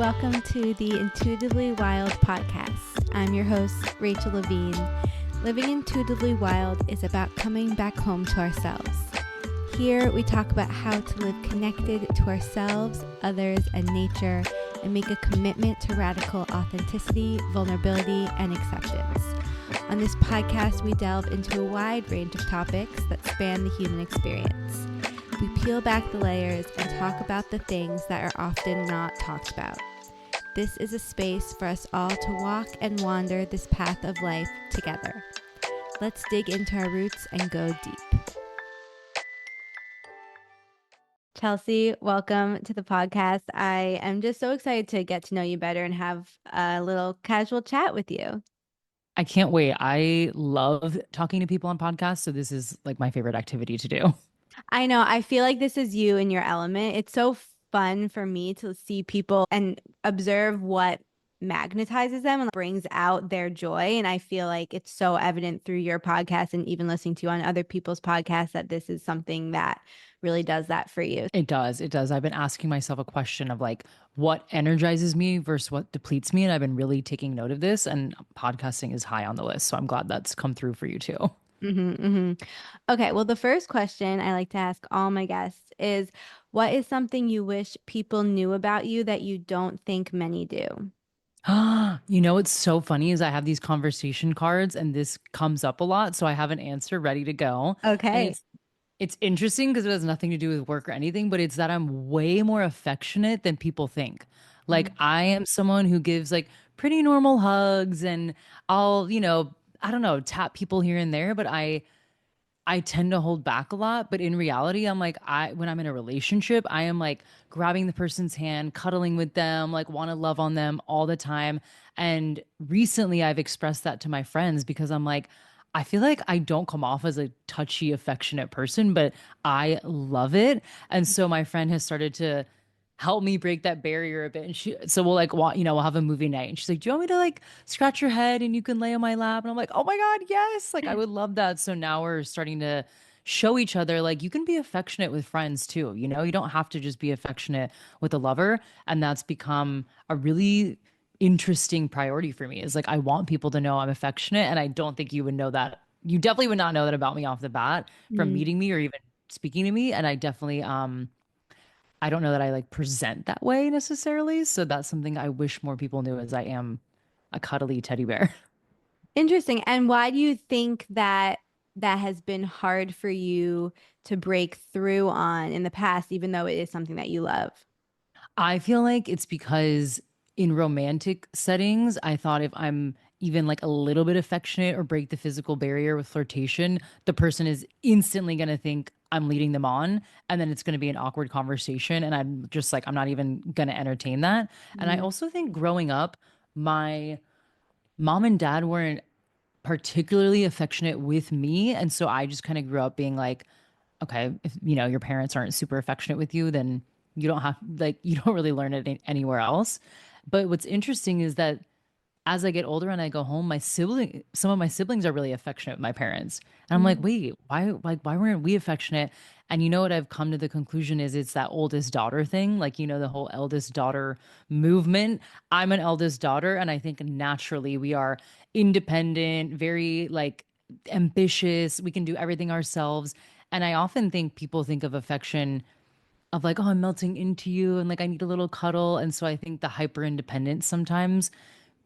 welcome to the Intuitively Wild podcast. I'm your host, Rachel Levine. Living intuitively wild is about coming back home to ourselves. Here, we talk about how to live connected to ourselves, others, and nature, and make a commitment to radical authenticity, vulnerability, and acceptance. On this podcast, we delve into a wide range of topics that span the human experience. We peel back the layers and talk about the things that are often not talked about. This is a space for us all to walk and wander this path of life together. Let's dig into our roots and go deep. Chelsea, welcome to the podcast. I am just so excited to get to know you better and have a little casual chat with you. I can't wait. I love talking to people on podcasts, so this is like my favorite activity to do. I know. I feel like this is you in your element. It's so fun for me to see people and observe what magnetizes them and brings out their joy. And I feel like it's so evident through your podcast and even listening to you on other people's podcasts that this is something that really does that for you. It does. It does. I've been asking myself a question of like what energizes me versus what depletes me. And I've been really taking note of this, and podcasting is high on the list. So I'm glad that's come through for you too. Okay, well, the first question I like to ask all my guests is, what is something you wish people knew about you that you don't think many do? You know, what's so funny is I have these conversation cards and this comes up a lot. So I have an answer ready to go. And Okay. it's interesting because it has nothing to do with work or anything, but it's that I'm way more affectionate than people think. Like I am someone who gives like pretty normal hugs, and I'll, I don't know, tap people here and there, but I tend to hold back a lot, but in reality, I'm like, when I'm in a relationship, I am like grabbing the person's hand, cuddling with them, like want to love on them all the time. And recently I've expressed that to my friends because I'm like, I feel like I don't come off as a touchy, affectionate person, but I love it. And so my friend has started to help me break that barrier a bit. And so we'll like, we'll have a movie night. And she's like, do you want me to like scratch your head and you can lay on my lap? And I'm like, oh my God, yes. Like I would love that. So now we're starting to show each other, like you can be affectionate with friends too. You don't have to just be affectionate with a lover. And that's become a really interesting priority for me, is like, I want people to know I'm affectionate. And I don't think you would know that. You definitely would not know that about me off the bat from Mm. meeting me or even speaking to me. And I definitely, I don't know that I like present that way necessarily. So that's something I wish more people knew, is I am a cuddly teddy bear. Interesting. And why do you think that that has been hard for you to break through on in the past, even though it is something that you love? I feel like it's because in romantic settings, I thought if I'm even like a little bit affectionate or break the physical barrier with flirtation, the person is instantly going to think I'm leading them on. And then it's going to be an awkward conversation. And I'm just like, I'm not even going to entertain that. And I Mm. also think growing up, my mom and dad weren't particularly affectionate with me. And so I just kind of grew up being like, okay, if your parents aren't super affectionate with you, then you don't really learn it anywhere else. But what's interesting is that as I get older and I go home, some of my siblings are really affectionate with my parents. And I'm like, Mm. wait, why weren't we affectionate? And you know what I've come to the conclusion is it's that oldest daughter thing. Like, the whole eldest daughter movement. I'm an eldest daughter, and I think naturally we are independent, very like ambitious. We can do everything ourselves. And I often think people think of affection of like, oh, I'm melting into you and like I need a little cuddle. And so I think the hyper independence sometimes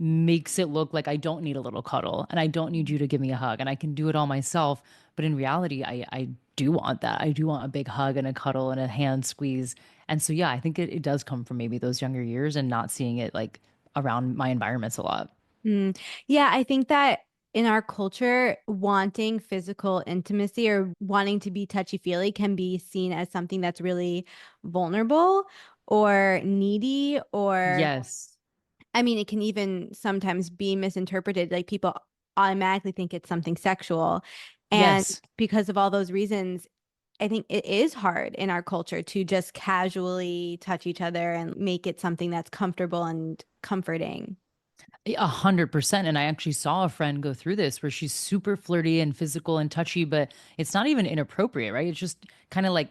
makes it look like I don't need a little cuddle and I don't need you to give me a hug and I can do it all myself. But in reality, I do want that. I do want a big hug and a cuddle and a hand squeeze. And so, yeah, I think it does come from maybe those younger years and not seeing it like around my environments a lot. Mm. Yeah, I think that in our culture, wanting physical intimacy or wanting to be touchy-feely can be seen as something that's really vulnerable or needy, or Yes. I mean, it can even sometimes be misinterpreted. Like people automatically think it's something sexual. And Yes. because of all those reasons, I think it is hard in our culture to just casually touch each other and make it something that's comfortable and comforting. 100%. And I actually saw a friend go through this where she's super flirty and physical and touchy, but it's not even inappropriate, right? It's just kind of like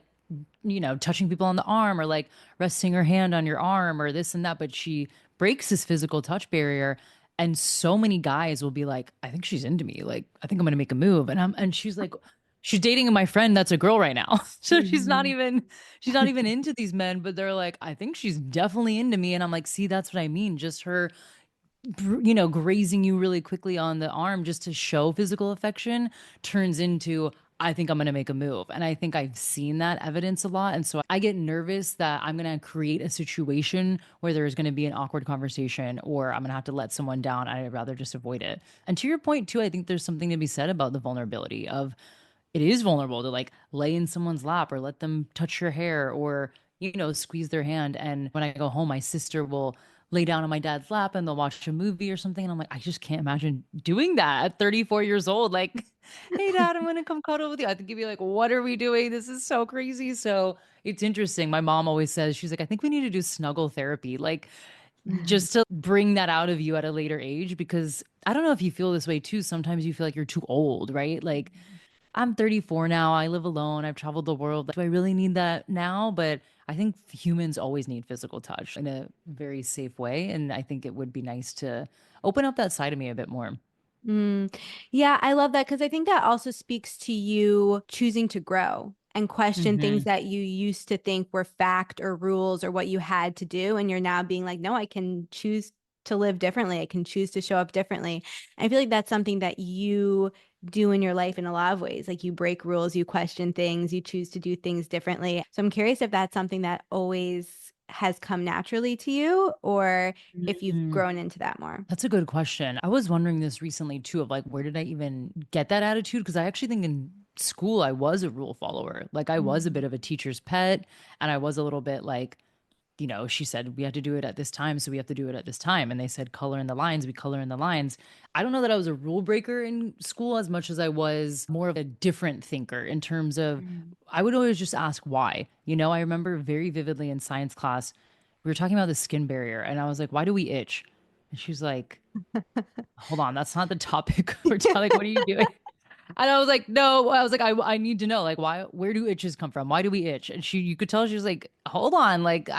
touching people on the arm or like resting her hand on your arm or this and that. But she breaks this physical touch barrier. And so many guys will be like, I think she's into me. Like, I think I'm gonna make a move. And she's like, she's dating my friend that's a girl right now. So Mhm. she's not even into these men, but they're like, I think she's definitely into me. And I'm like, see, that's what I mean. Just her grazing you really quickly on the arm just to show physical affection turns into, I think I'm going to make a move. And I think I've seen that evidence a lot. And so I get nervous that I'm going to create a situation where there's going to be an awkward conversation or I'm going to have to let someone down. I'd rather just avoid it. And to your point, too, I think there's something to be said about the vulnerability of it is vulnerable to like lay in someone's lap or let them touch your hair or, squeeze their hand. And when I go home, my sister will lay down on my dad's lap and they'll watch a movie or something. And I'm like, I just can't imagine doing that at 34 years old. Like, hey, dad, I'm going to come cuddle with you. I think you'd be like, what are we doing? This is so crazy. So it's interesting. My mom always says, she's like, I think we need to do snuggle therapy. Like, just to bring that out of you at a later age, because I don't know if you feel this way too. Sometimes you feel like you're too old, right? Like, I'm 34 now. I live alone. I've traveled the world. Like, do I really need that now? But I think humans always need physical touch in a very safe way. And I think it would be nice to open up that side of me a bit more. Mm. Yeah, I love that because I think that also speaks to you choosing to grow and question things Hmm. that you used to think were fact or rules or what you had to do. And you're now being like, no, I can choose to live differently. I can choose to show up differently. I feel like that's something that you do in your life in a lot of ways. Like you break rules, you question things, you choose to do things differently. So I'm curious if that's something that always has come naturally to you or if you've grown into that more. That's a good question. I was wondering this recently too of like, where did I even get that attitude? Because I actually think in school I was a rule follower. Like I was a bit of a teacher's pet and I was a little bit like, she said we have to do it at this time, so we have to do it at this time. And they said color in the lines, we color in the lines. I don't know that I was a rule breaker in school as much as I was more of a different thinker in terms of Mm. I would always just ask why. I remember very vividly in science class, we were talking about the skin barrier, and I was like, why do we itch? And she was like, hold on, that's not the topic. We're like, what are you doing? And I was like, no, I was like, I need to know, like, why, where do itches come from? Why do we itch? And you could tell she was like, hold on, like,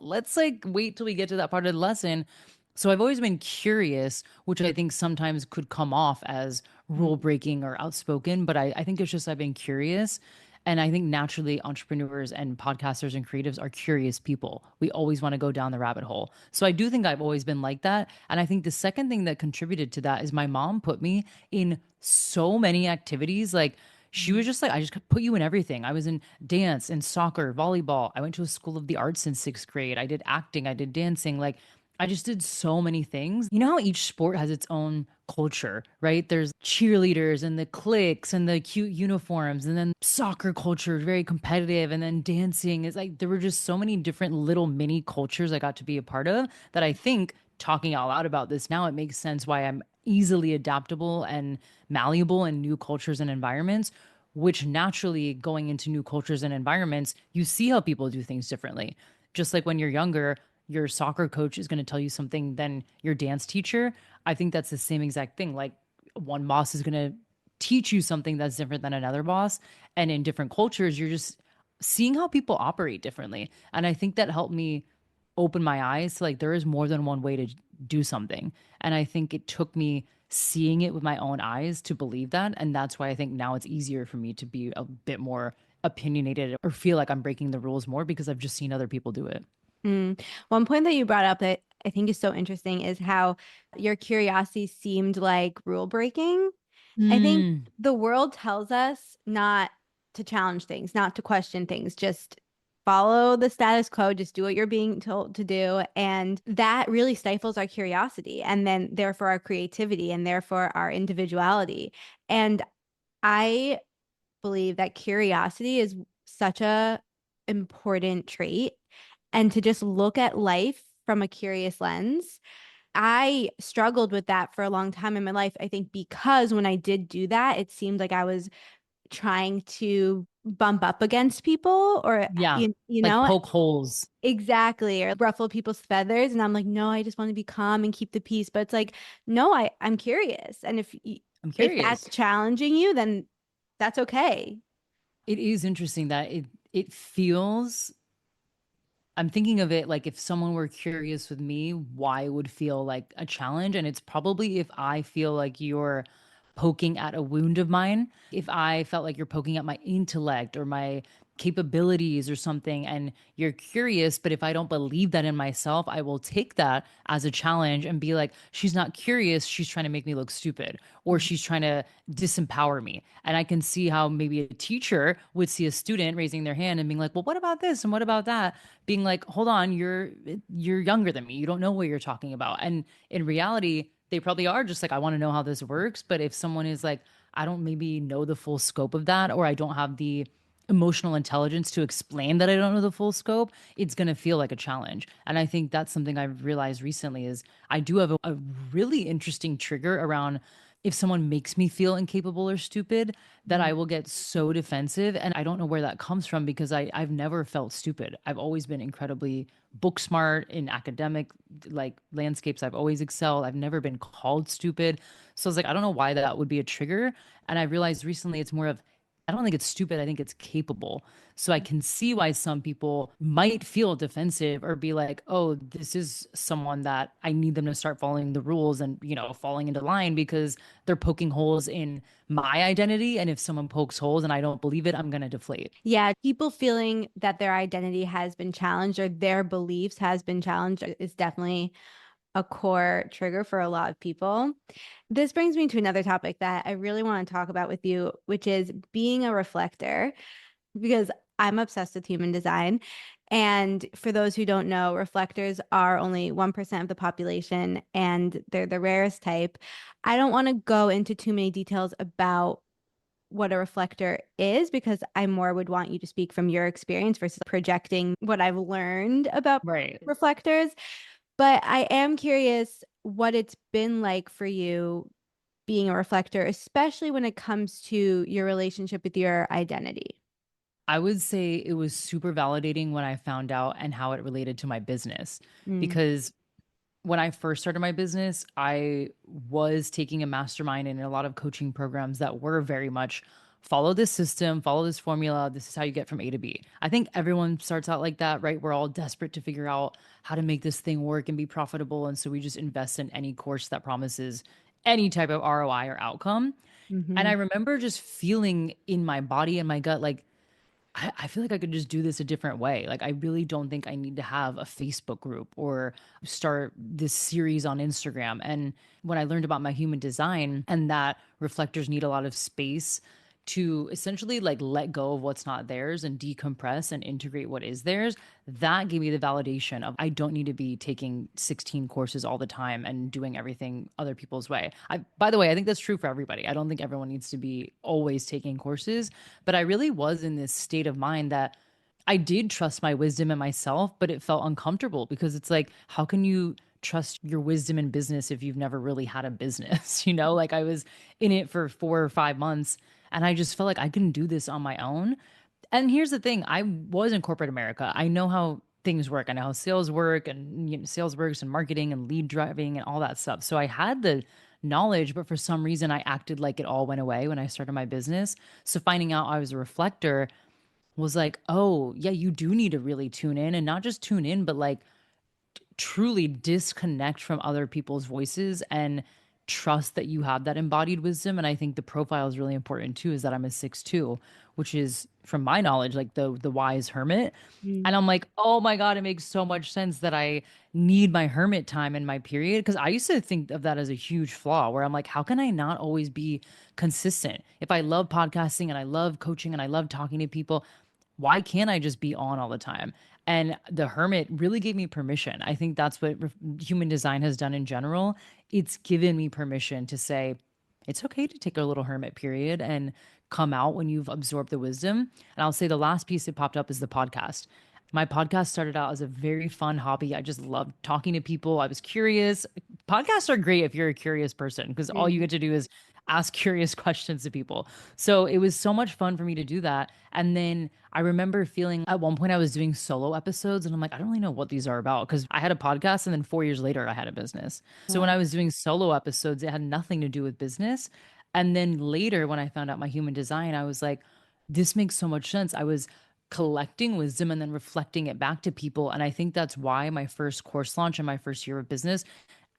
let's like wait till we get to that part of the lesson. So I've always been curious, which I think sometimes could come off as rule breaking or outspoken, but I think it's just I've been curious. And I think naturally entrepreneurs and podcasters and creatives are curious people. We always want to go down the rabbit hole. So I do think I've always been like that. And I think the second thing that contributed to that is my mom put me in so many activities. Like she was just like, I just put you in everything. I was in dance and soccer, volleyball. I went to a school of the arts in sixth grade. I did acting, I did dancing. Like I just did so many things. You know how each sport has its own culture, right? There's cheerleaders and the cliques and the cute uniforms, and then soccer culture, very competitive, and then dancing is like there were just so many different little mini cultures I got to be a part of that I think talking out loud about this now, it makes sense why I'm easily adaptable and malleable in new cultures and environments, which naturally going into new cultures and environments, you see how people do things differently. Just like when you're younger, your soccer coach is going to tell you something than your dance teacher. I think that's the same exact thing. Like one boss is going to teach you something that's different than another boss. And in different cultures, you're just seeing how people operate differently. And I think that helped me open my eyes to like there is more than one way to do something. And I think it took me seeing it with my own eyes to believe that. And that's why I think now it's easier for me to be a bit more opinionated or feel like I'm breaking the rules more because I've just seen other people do it. Mm. One point that you brought up that I think is so interesting is how your curiosity seemed like rule breaking. I think Mm, the world tells us not to challenge things, not to question things, just follow the status quo, just do what you're being told to do. And that really stifles our curiosity and then therefore our creativity and therefore our individuality. And I believe that curiosity is such a important trait and to just look at life from a curious lens. I struggled with that for a long time in my life. I think because when I did do that, it seemed like I was trying to bump up against people or yeah. you Like know poke holes. exactly or ruffle people's feathers and I'm like no, I just want to be calm and keep the peace, but it's like no, I'm curious and I'm if that's curious. challenging you then that's okay. It is interesting that it feels, I'm thinking of it like if someone were curious with me, why it would feel like a challenge. And it's probably if I feel like you're poking at a wound of mine, if I felt like you're poking at my intellect or my capabilities or something, and you're curious, but if I don't believe that in myself, I will take that as a challenge and be like, she's not curious, she's trying to make me look stupid, or she's trying to disempower me. And I can see how maybe a teacher would see a student raising their hand and being like, well, what about this and what about that, being like, hold on, you're younger than me, you don't know what you're talking about. And in reality, they probably are just like, I want to know how this works. But if someone is like, I don't maybe know the full scope of that, or I don't have the emotional intelligence to explain that I don't know the full scope, it's going to feel like a challenge. And I think that's something I've realized recently is I do have a really interesting trigger around if someone makes me feel incapable or stupid, that I will get so defensive. And I don't know where that comes from because I've never felt stupid. I've always been incredibly book smart in academic like landscapes. I've always excelled. I've never been called stupid. So I was like, I don't know why that would be a trigger. And I realized recently it's more of, I don't think it's stupid. I think it's capable. So I can see why some people might feel defensive or be like, oh, this is someone that I need them to start following the rules and, falling into line because they're poking holes in my identity. And if someone pokes holes and I don't believe it, I'm going to deflate. Yeah, people feeling that their identity has been challenged or their beliefs has been challenged is definitely a core trigger for a lot of people. This brings me to another topic that I really want to talk about with you, which is being a reflector, because I'm obsessed with human design. And for those who don't know, reflectors are only 1% of the population and they're the rarest type. I don't want to go into too many details about what a reflector is because I more would want you to speak from your experience versus projecting what I've learned about Right. reflectors. But I am curious what it's been like for you being a reflector, especially when it comes to your relationship with your identity. I would say it was super validating when I found out and how it related to my business Mm, because when I first started my business, I was taking a mastermind and a lot of coaching programs that were very much follow this system, follow this formula. This is how you get from A to B. I think everyone starts out like that, right? We're all desperate to figure out how to make this thing work and be profitable. And so we just invest in any course that promises any type of ROI or outcome. And I hmm remember just feeling in my body and my gut, like, I feel like I could just do this a different way. Like, I really don't think I need to have a Facebook group or start this series on Instagram. And when I learned about my human design and that reflectors need a lot of space to essentially like let go of what's not theirs and decompress and integrate what is theirs, that gave me the validation of I don't need to be taking 16 courses all the time and doing everything other people's way. By the way, I think that's true for everybody. I don't think everyone needs to be always taking courses, but I really was in this state of mind that I did trust my wisdom in myself, but it felt uncomfortable because it's like, how can you trust your wisdom in business if you've never really had a business? Like I was in it for 4 or 5 months and I just felt like I couldn't do this on my own. And here's the thing, I was in corporate America. I know how things work. I know how sales work and sales works and marketing and lead driving and all that stuff. So I had the knowledge, but for some reason I acted like it all went away when I started my business. So finding out I was a reflector was like, oh, yeah, you do need to really tune in and not just tune in, but like truly disconnect from other people's voices and trust that you have that embodied wisdom. And I think the profile is really important too, is that I'm a 6'2", which is from my knowledge, like the wise hermit. mm, And I'm like, oh my God, it makes so much sense that I need my hermit time in my period. Cause I used to think of that as a huge flaw where I'm like, how can I not always be consistent? If I love podcasting and I love coaching and I love talking to people, why can't I just be on all the time? And the hermit really gave me permission. I think that's what human design has done in general. It's given me permission to say, it's okay to take a little hermit period and come out when you've absorbed the wisdom. And I'll say the last piece that popped up is the podcast. My podcast started out as a very fun hobby. I just loved talking to people. I was curious. Podcasts are great if you're a curious person because all you mm. get to do is ask curious questions to people. So it was so much fun for me to do that. And then I remember feeling at one point I was doing solo episodes and I'm like, I don't really know what these are about because I had a podcast and then 4 years later I had a business. So when Wow. I was doing solo episodes, it had nothing to do with business. And then later when I found out my human design, I was like, this makes so much sense. I was collecting wisdom and then reflecting it back to people. And I think that's why my first course launch and my first year of business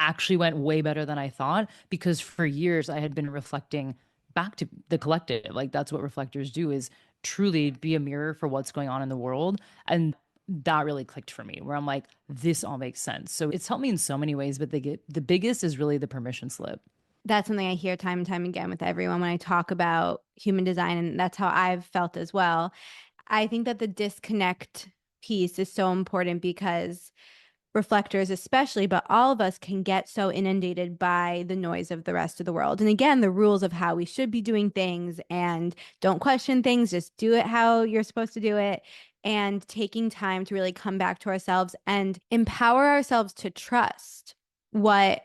actually went way better than I thought, because for years I had been reflecting back to the collective. Like that's what reflectors do, is truly be a mirror for what's going on in the world. And that really clicked for me, where I'm like, this all makes sense. So it's helped me in so many ways, but the biggest is really the permission slip. That's something I hear time and time again with everyone when I talk about human design, and that's how I've felt as well. I think that the disconnect piece is so important because reflectors especially, but all of us can get so inundated by the noise of the rest of the world. And again, the rules of how we should be doing things, and don't question things, just do it how you're supposed to do it. And taking time to really come back to ourselves and empower ourselves to trust what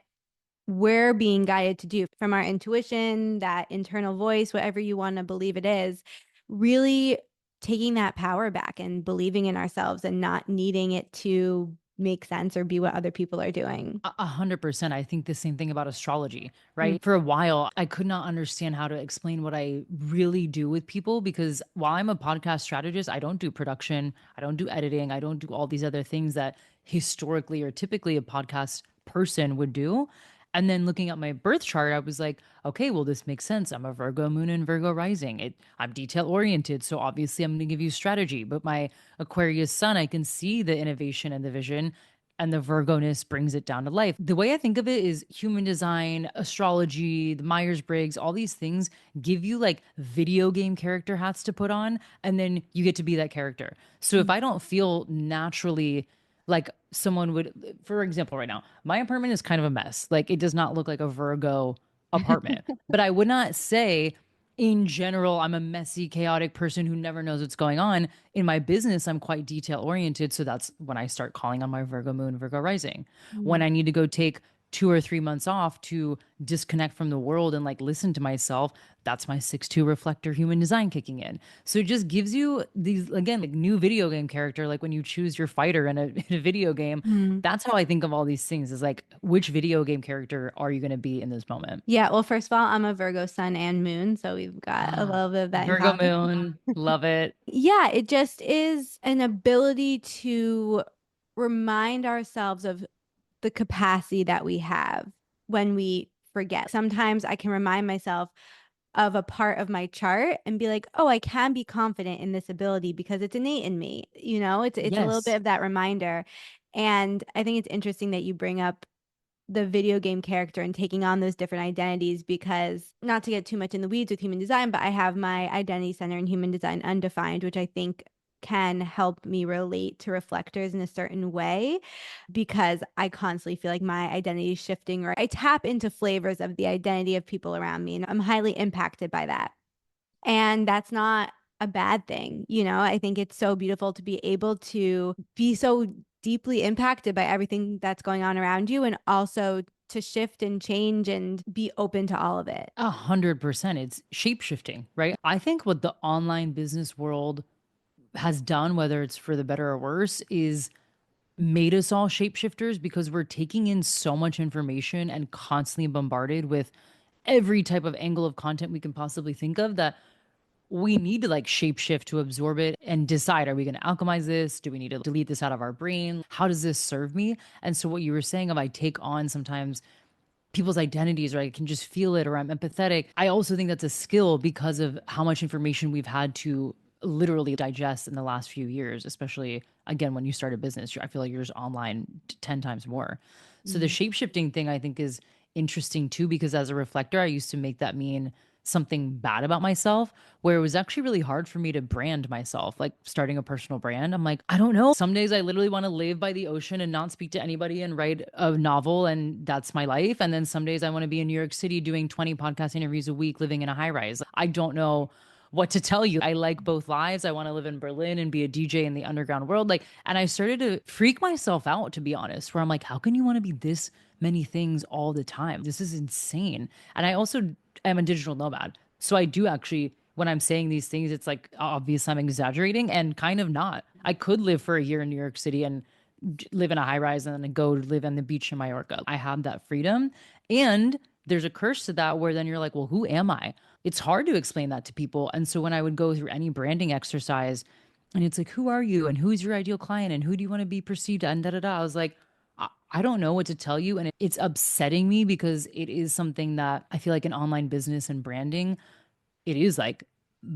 we're being guided to do from our intuition, that internal voice, whatever you want to believe it is, really taking that power back and believing in ourselves and not needing it to make sense or be what other people are doing. 100%. I think the same thing about astrology, right? For a while, I could not understand how to explain what I really do with people, because while I'm a podcast strategist, I don't do production, I don't do editing, I don't do all these other things that historically or typically a podcast person would do. And then looking at my birth chart, I was like, okay, well, this makes sense. I'm a Virgo Moon and Virgo Rising. I'm detail oriented. So obviously, I'm going to give you strategy. But my Aquarius Sun, I can see the innovation and the vision, and the Virgo-ness brings it down to life. The way I think of it is human design, astrology, the Myers-Briggs, all these things give you like video game character hats to put on, and then you get to be that character. So if I don't feel naturally like someone would, for example, right now, my apartment is kind of a mess. Like it does not look like a Virgo apartment, but I would not say in general, I'm a messy, chaotic person who never knows what's going on. In my business, I'm quite detail oriented. So that's when I start calling on my Virgo Moon, Virgo Rising. When I need to go take 2 or 3 months off to disconnect from the world and like listen to myself, that's my 6-2 reflector human design kicking in. So it just gives you these, again, like new video game character. Like when you choose your fighter in a video game, that's how I think of all these things, is like, which video game character are you going to be in this moment? Yeah, well, first of all, I'm a Virgo sun and moon, so we've got a little bit of that in Virgo common. Moon, love it. Yeah, it just is an ability to remind ourselves of the capacity that we have when we forget. Sometimes I can remind myself of a part of my chart and be like, "Oh, I can be confident in this ability because it's innate in me." You know, it's a little bit Yes. of that reminder. And I think it's interesting that you bring up the video game character and taking on those different identities, because not to get too much in the weeds with human design, but I have my identity center in human design undefined, which I think can help me relate to reflectors in a certain way, because I constantly feel like my identity is shifting, or I tap into flavors of the identity of people around me, and I'm highly impacted by that. And that's not a bad thing. You know, I think it's so beautiful to be able to be so deeply impacted by everything that's going on around you, and also to shift and change and be open to all of it. 100%. It's shape shifting, right? I think what the online business world has done, whether it's for the better or worse, is made us all shapeshifters, because we're taking in so much information and constantly bombarded with every type of angle of content we can possibly think of, that we need to like shapeshift to absorb it and decide, are we going to alchemize this? Do we need to delete this out of our brain? How does this serve me? And so what you were saying of, I take on sometimes people's identities, or I can just feel it, or I'm empathetic. I also think that's a skill because of how much information we've had to literally digest in the last few years, especially again, when you start a business, I feel like you're just online 10 times more. So the shape shifting thing I think is interesting too, because as a reflector, I used to make that mean something bad about myself, where it was actually really hard for me to brand myself, like starting a personal brand. I'm like, I don't know. Some days I literally want to live by the ocean and not speak to anybody and write a novel, and that's my life. And then some days I want to be in New York City doing 20 podcast interviews a week, living in a high rise. I don't know what to tell you. I like both lives. I want to live in Berlin and be a DJ in the underground world. Like, and I started to freak myself out, to be honest, where I'm like, how can you want to be this many things all the time? This is insane. And I also am a digital nomad. So I do actually, when I'm saying these things, it's like obvious I'm exaggerating, and kind of not. I could live for a year in New York City and live in a high rise and then go live on the beach in Mallorca. I have that freedom. And There's a curse to that where then you're like, well, who am I? It's hard to explain that to people. And so when I would go through any branding exercise and it's like, who are you? And who's your ideal client? And who do you want to be perceived and da da da. I was like, I don't know what to tell you. And it's upsetting me because it is something that I feel like in online business and branding, it is like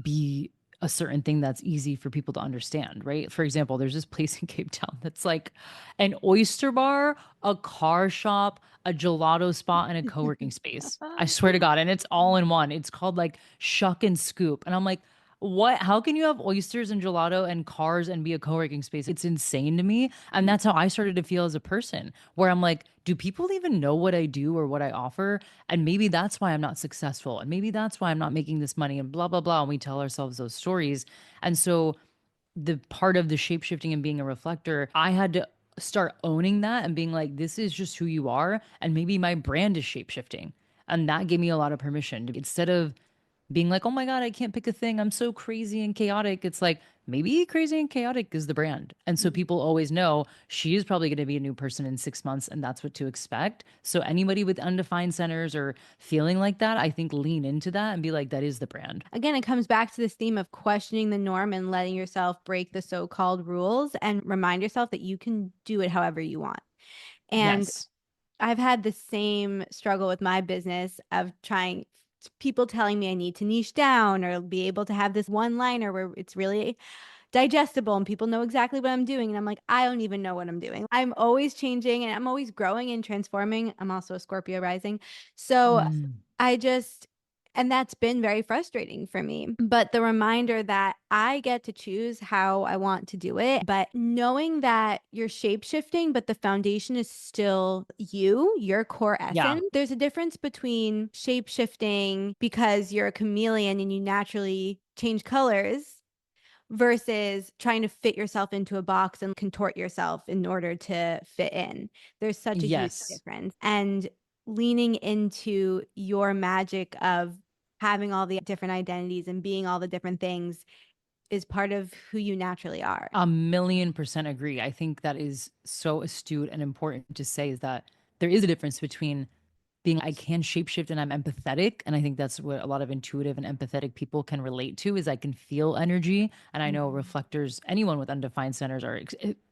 be a certain thing that's easy for people to understand, right? For example, there's this place in Cape Town that's like an oyster bar, a car shop, a gelato spot, and a co-working space. I swear to God. And it's all in one. It's called like Shuck and Scoop. And I'm like, what? How can you have oysters and gelato and cars and be a co-working space? It's insane to me. And that's how I started to feel as a person, where I'm like, do people even know what I do or what I offer? And maybe that's why I'm not successful. And maybe that's why I'm not making this money and blah, blah, blah. And we tell ourselves those stories. And so the part of the shape shifting and being a reflector, I had to start owning that and being like, this is just who you are. And maybe my brand is shape shifting. And that gave me a lot of permission to, instead of being like, oh my God, I can't pick a thing. I'm so crazy and chaotic. It's like, maybe crazy and chaotic is the brand. And so people always know she is probably going to be a new person in 6 months, and that's what to expect. So anybody with undefined centers or feeling like that, I think lean into that and be like, that is the brand. Again, it comes back to this theme of questioning the norm and letting yourself break the so-called rules and remind yourself that you can do it however you want. And Yes. I've had the same struggle with my business of trying people telling me I need to niche down or be able to have this one liner where it's really digestible and people know exactly what I'm doing. And I'm like, I don't even know what I'm doing. I'm always changing and I'm always growing and transforming. I'm also a Scorpio rising. So Mm. I just, and that's been very frustrating for me. But the reminder that I get to choose how I want to do it, but knowing that you're shape shifting, but the foundation is still you, your core Yeah. essence. There's a difference between shape shifting because you're a chameleon and you naturally change colors versus trying to fit yourself into a box and contort yourself in order to fit in. There's such a huge Yes. difference. And leaning into your magic of having all the different identities and being all the different things is part of who you naturally are. 1,000,000% agree. I think that is so astute and important to say, is that there is a difference between being, I can shapeshift and I'm empathetic. And I think that's what a lot of intuitive and empathetic people can relate to, is I can feel energy. And I know Mhm. reflectors, anyone with undefined centers, are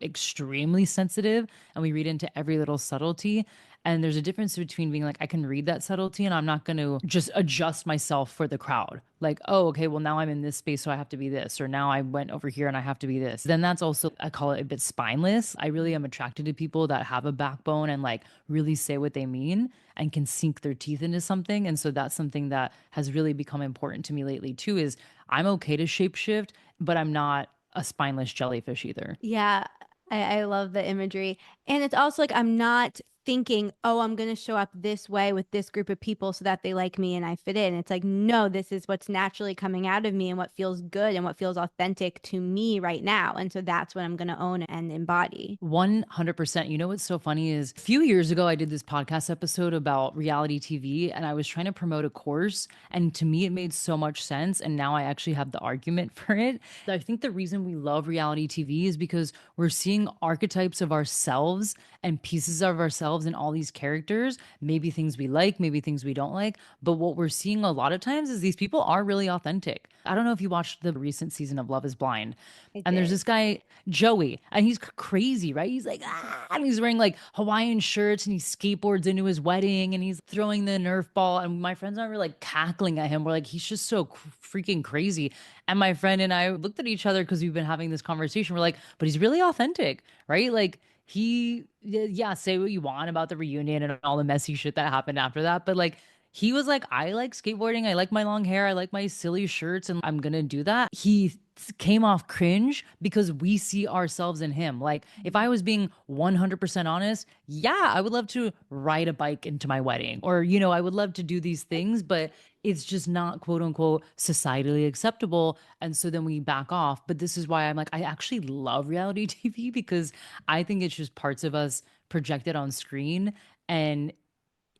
extremely sensitive, and we read into every little subtlety. And there's a difference between being like, I can read that subtlety and I'm not going to just adjust myself for the crowd. Like, oh, okay, well, now I'm in this space, so I have to be this. Or now I went over here and I have to be this. Then that's also, I call it a bit spineless. I really am attracted to people that have a backbone and like really say what they mean and can sink their teeth into something. And so that's something that has really become important to me lately, too, is I'm okay to shapeshift, but I'm not a spineless jellyfish either. Yeah, I love the imagery. And it's also like I'm not thinking, oh, I'm going to show up this way with this group of people so that they like me and I fit in. It's like, no, this is what's naturally coming out of me and what feels good and what feels authentic to me right now. And so that's what I'm going to own and embody. 100%. You know what's so funny is a few years ago, I did this podcast episode about reality TV, and I was trying to promote a course. And to me, it made so much sense. And now I actually have the argument for it. I think the reason we love reality TV is because we're seeing archetypes of ourselves and pieces of ourselves in all these characters, maybe things we like, maybe things we don't like. But what we're seeing a lot of times is these people are really authentic. I don't know if you watched the recent season of Love is Blind. I And there's did. this guy, Joey, and he's crazy, right? He's like, and he's wearing like Hawaiian shirts and he skateboards into his wedding and he's throwing the Nerf ball. And my friends aren't really like cackling at him. We're like, he's just so freaking crazy. And my friend and I looked at each other because we've been having this conversation. We're like, but he's really authentic, right? Like, yeah, say what you want about the reunion and all the messy shit that happened after that. But like, he was like, I like skateboarding. I like my long hair. I like my silly shirts, and I'm going to do that. He came off cringe because we see ourselves in him. Like, if I was being 100% honest, yeah, I would love to ride a bike into my wedding, or, I would love to do these things, but it's just not quote unquote societally acceptable. And so then we back off. But this is why I'm like, I actually love reality TV because I think it's just parts of us projected on screen. And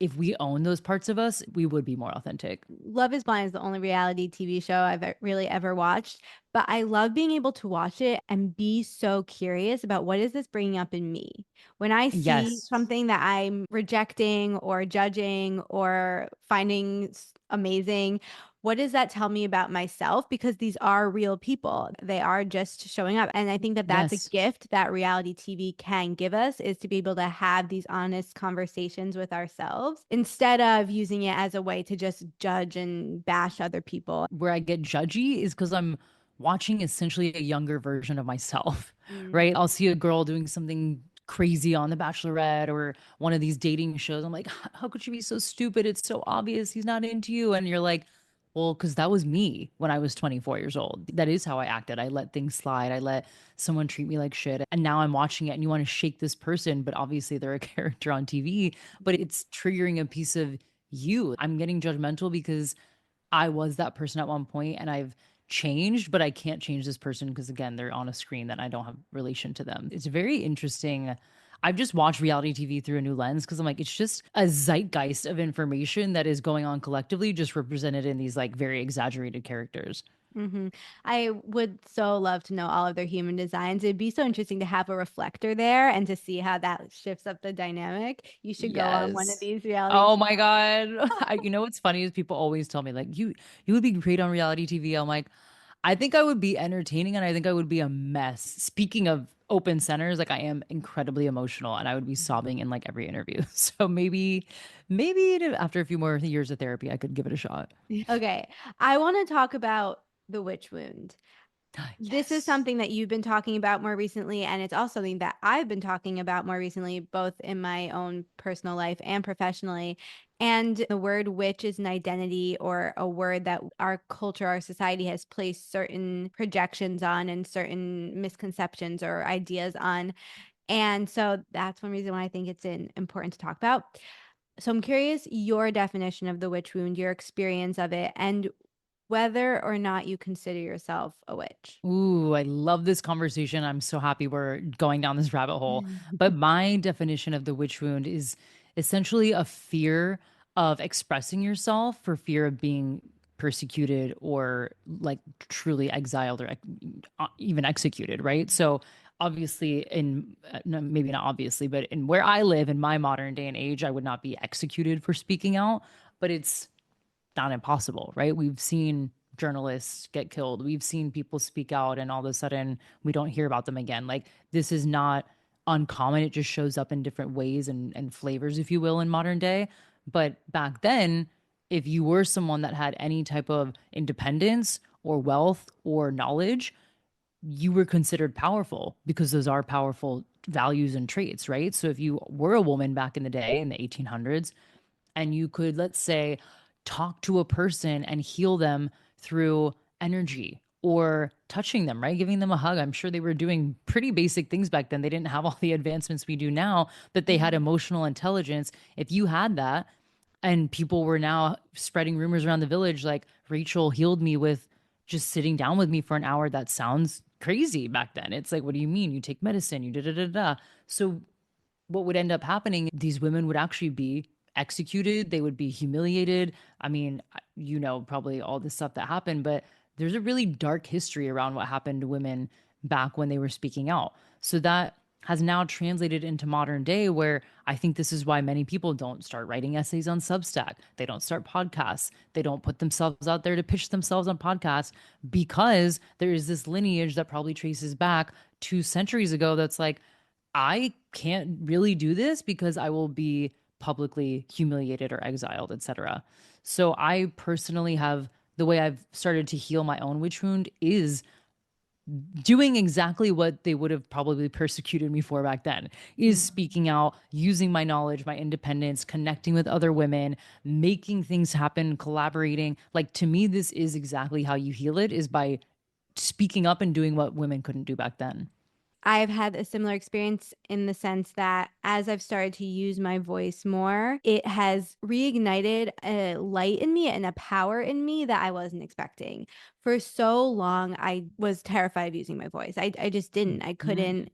if we own those parts of us, we would be more authentic. Love is Blind is the only reality TV show I've really ever watched, but I love being able to watch it and be so curious about what is this bringing up in me. When I see Yes. something that I'm rejecting or judging or finding amazing, what does that tell me about myself? Because these are real people. They are just showing up. And I think that that's a Yes. gift that reality TV can give us, is to be able to have these honest conversations with ourselves instead of using it as a way to just judge and bash other people. Where I get judgy is because I'm watching essentially a younger version of myself, Mm. right? I'll see a girl doing something crazy on The Bachelorette or one of these dating shows. I'm like, how could she be so stupid? It's so obvious he's not into you. And you're like, well, because that was me when I was 24 years old. That is how I acted. I let things slide. I let someone treat me like shit. And now I'm watching it and you want to shake this person, but obviously they're a character on TV, but it's triggering a piece of you. I'm getting judgmental because I was that person at one point and I've changed, but I can't change this person because again, they're on a screen that I don't have relation to them. It's very interesting. I've just watched reality TV through a new lens because I'm like, it's just a zeitgeist of information that is going on collectively, just represented in these like very exaggerated characters. Hmm. I would so love to know all of their human designs. It'd be so interesting to have a reflector there and to see how that shifts up the dynamic. You should go on one of Yes. these reality Oh shows. my God. You know what's funny is people always tell me like you would be great on reality TV. I'm like, I think I would be entertaining and I think I would be a mess. Speaking of open centers, like I am incredibly emotional and I would be sobbing in like every interview. So after a few more years of therapy, I could give it a shot. Okay, I want to talk about the witch wound. This is Yes. something that you've been talking about more recently, and it's also something that I've been talking about more recently, both in my own personal life and professionally. And the word witch is an identity or a word that our culture, our society has placed certain projections on and certain misconceptions or ideas on. And so that's one reason why I think it's important to talk about. So I'm curious your definition of the witch wound, your experience of it, and whether or not you consider yourself a witch. Ooh, I love this conversation. I'm so happy we're going down this rabbit hole. But my definition of the witch wound is essentially a fear of expressing yourself for fear of being persecuted or like truly exiled or even executed, right? So obviously in no, maybe not obviously, but in where I live in my modern day and age, I would not be executed for speaking out, but it's not impossible, right? We've seen journalists get killed. We've seen people speak out and all of a sudden we don't hear about them again. Like this is not uncommon. It just shows up in different ways and flavors, if you will, in modern day. But back then, if you were someone that had any type of independence or wealth or knowledge, you were considered powerful because those are powerful values and traits, right? So if you were a woman back in the day in the 1800s, and you could, let's say, talk to a person and heal them through energy or touching them, right? Giving them a hug. I'm sure they were doing pretty basic things back then. They didn't have all the advancements we do now, but they had Mhm. emotional intelligence. If you had that, and people were now spreading rumors around the village like Rachel healed me with just sitting down with me for an hour. That sounds crazy back then. It's like, what do you mean? You take medicine, you da da da da. So what would end up happening, these women would actually be executed, they would be humiliated. I mean, you know, probably all the stuff that happened, but there's a really dark history around what happened to women back when they were speaking out. So that has now translated into modern day where I think this is why many people don't start writing essays on Substack. They don't start podcasts. They don't put themselves out there to pitch themselves on podcasts because there is this lineage that probably traces back 2 centuries ago that's like, I can't really do this because I will be publicly humiliated or exiled, etc. So I personally have the way I've started to heal my own witch wound is doing exactly what they would have probably persecuted me for back then is speaking out, using my knowledge, my independence, connecting with other women, making things happen, collaborating. Like to me this is exactly how you heal it is by speaking up and doing what women couldn't do back then. I've had a similar experience in the sense that as I've started to use my voice more, it has reignited a light in me and a power in me that I wasn't expecting. For so long, I was terrified of using my voice. I just didn't. I Mhm. couldn't.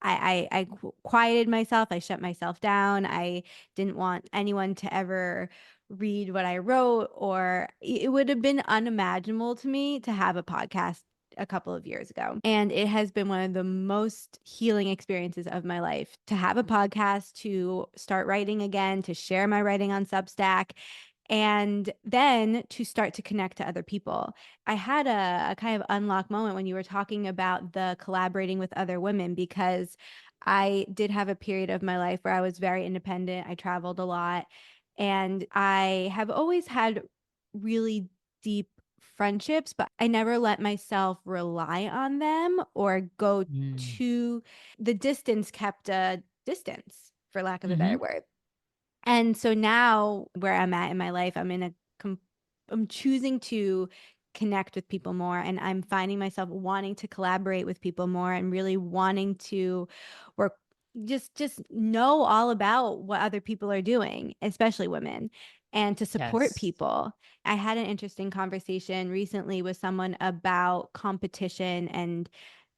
I quieted myself. I shut myself down. I didn't want anyone to ever read what I wrote, or it would have been unimaginable to me to have a podcast a couple of years ago. And it has been one of the most healing experiences of my life to have a podcast, to start writing again, to share my writing on Substack, and then to start to connect to other people. I had a kind of unlock moment when you were talking about the collaborating with other women, because I did have a period of my life where I was very independent. I traveled a lot, and I have always had really deep friendships, but I never let myself rely on them or go Mm. to the distance, kept a distance, for lack of a better Hmm. word. And so now where I'm at in my life, I'm choosing to connect with people more, and I'm finding myself wanting to collaborate with people more and really wanting to work, just know all about what other people are doing, especially women, and to support Yes. people. I had an interesting conversation recently with someone about competition and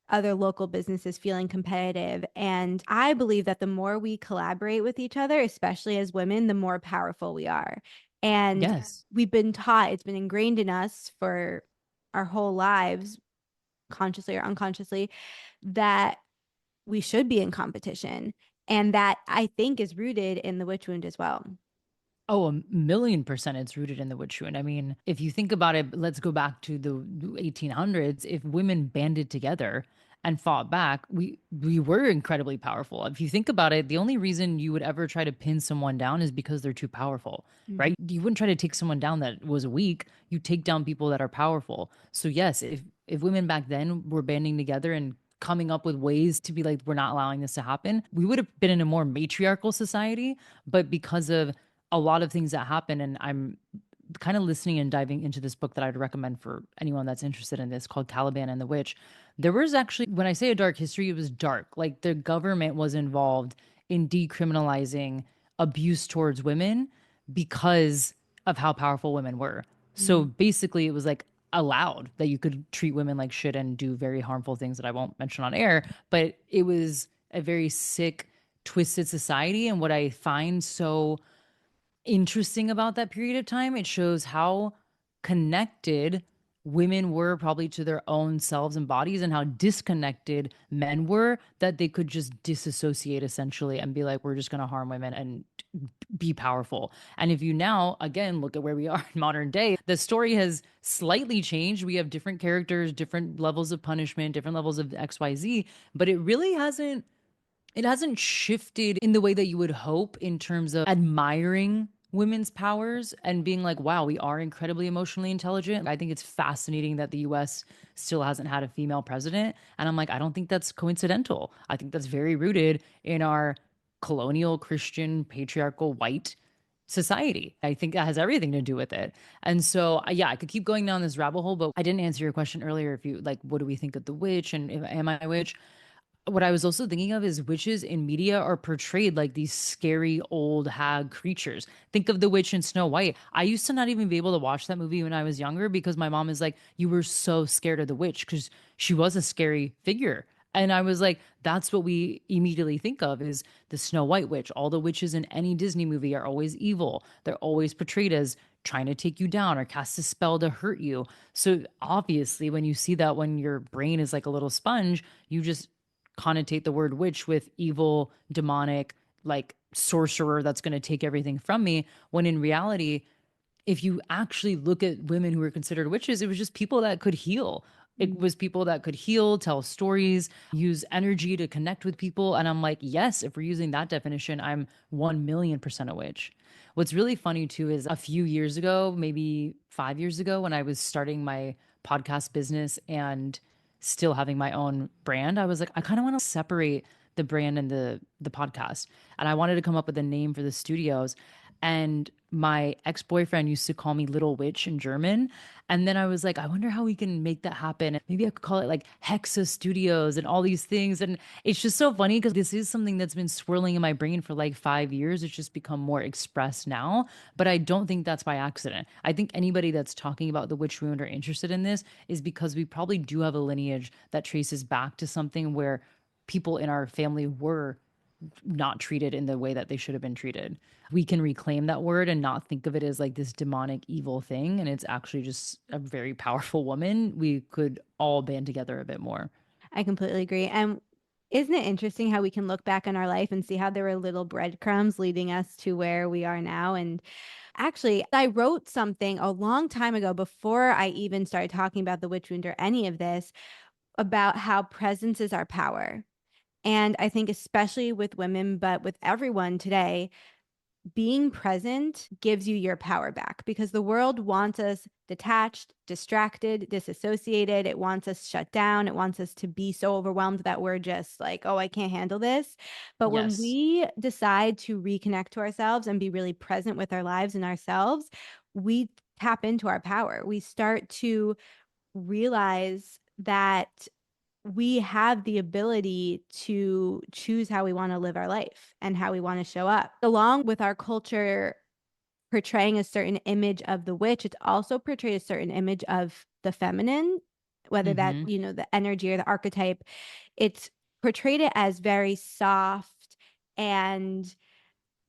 other local businesses feeling competitive. And I believe that the more we collaborate with each other, especially as women, the more powerful we are. And Yes. we've been taught, it's been ingrained in us for our whole lives, consciously or unconsciously, that we should be in competition. And that, I think, is rooted in the witch wound as well. Oh, 1,000,000% it's rooted in the witch wound. I mean, if you think about it, let's go back to the 1800s. If women banded together and fought back, we were incredibly powerful. If you think about it, the only reason you would ever try to pin someone down is because they're too powerful, Mhm. right? You wouldn't try to take someone down that was weak. You take down people that are powerful. So yes, if women back then were banding together and coming up with ways to be like, we're not allowing this to happen, we would have been in a more matriarchal society. But because of a lot of things that happen, and I'm kind of listening and diving into this book that I'd recommend for anyone that's interested in this, called Caliban and the Witch. There was actually, when I say a dark history, it was dark. Like the government was involved in decriminalizing abuse towards women because of how powerful women were. So Mhm. basically, it was like allowed that you could treat women like shit and do very harmful things that I won't mention on air. But it was a very sick, twisted society. And what I find so interesting about that period of time, it shows how connected women were probably to their own selves and bodies, and how disconnected men were, that they could just disassociate essentially and be like, we're just going to harm women and be powerful. And if you now again look at where we are in modern day, the story has slightly changed. We have different characters, different levels of punishment, different levels of XYZ, but it hasn't shifted in the way that you would hope, in terms of admiring women's powers and being like, wow, we are incredibly emotionally intelligent. I think it's fascinating that the US still hasn't had a female president. And I'm like, I don't think that's coincidental. I think that's very rooted in our colonial, Christian, patriarchal, white society. I think that has everything to do with it. And so, yeah, I could keep going down this rabbit hole, but I didn't answer your question earlier. If you like, what do we think of the witch, and am I a witch? What I was also thinking of is witches in media are portrayed like these scary old hag creatures. Think of the witch in Snow White. I used to not even be able to watch that movie when I was younger because my mom is like, you were so scared of the witch because she was a scary figure. And I was like, that's what we immediately think of is the Snow White witch. All the witches in any Disney movie are always evil. They're always portrayed as trying to take you down or cast a spell to hurt you. So obviously, when you see that, when your brain is like a little sponge, you just connotate the word witch with evil, demonic, like sorcerer that's going to take everything from me. When in reality, if you actually look at women who were considered witches, it was just people that could heal. It was people that could heal, tell stories, use energy to connect with people. And I'm like, yes, if we're using that definition, I'm 1,000,000% a witch. What's really funny too is a few years ago, maybe 5 years ago, when I was starting my podcast business and still having my own brand, I was like, I kind of want to separate the brand and the podcast. And I wanted to come up with a name for the studios. And my ex-boyfriend used to call me Little Witch in German. And then I was like, I wonder how we can make that happen. Maybe I could call it like Hexa Studios and all these things. And it's just so funny because this is something that's been swirling in my brain for like 5 years. It's just become more expressed now. But I don't think that's by accident. I think anybody that's talking about the witch wound or interested in this is because we probably do have a lineage that traces back to something where people in our family were not treated in the way that they should have been treated. We can reclaim that word and not think of it as like this demonic evil thing. And it's actually just a very powerful woman. We could all band together a bit more. I completely agree. And isn't it interesting how we can look back on our life and see how there were little breadcrumbs leading us to where we are now? And actually, I wrote something a long time ago before I even started talking about the witch wound or any of this about how presence is our power. And I think, especially with women, but with everyone today, being present gives you your power back because the world wants us detached, distracted, disassociated. It wants us shut down. It wants us to be so overwhelmed that we're just like, oh, I can't handle this. But when Yes. we decide to reconnect to ourselves and be really present with our lives and ourselves, we tap into our power. We start to realize that we have the ability to choose how we want to live our life and how we want to show up. Along with our culture portraying a certain image of the witch, it's also portrayed a certain image of the feminine, whether that, Mm-hmm. the energy or the archetype. It's portrayed it as very soft and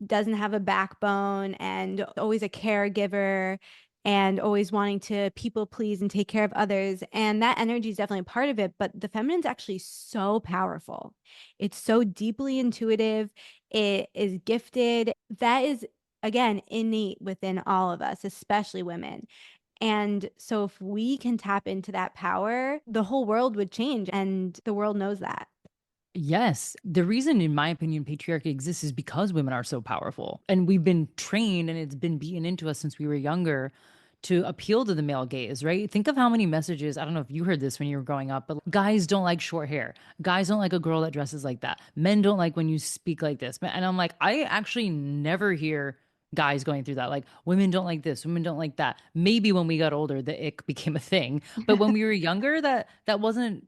doesn't have a backbone and always a caregiver and always wanting to people please and take care of others. And that energy is definitely a part of it. But the feminine's actually so powerful. It's so deeply intuitive. It is gifted. That is, again, innate within all of us, especially women. And so if we can tap into that power, the whole world would change. And the world knows that. Yes. The reason, in my opinion, patriarchy exists is because women are so powerful. And we've been trained and it's been beaten into us since we were younger to appeal to the male gaze, right? Think of how many messages, I don't know if you heard this when you were growing up, but guys don't like short hair. Guys don't like a girl that dresses like that. Men don't like when you speak like this. And I'm like, I actually never hear guys going through that. Like, women don't like this, women don't like that. Maybe when we got older, the ick became a thing. But when we were younger, that wasn't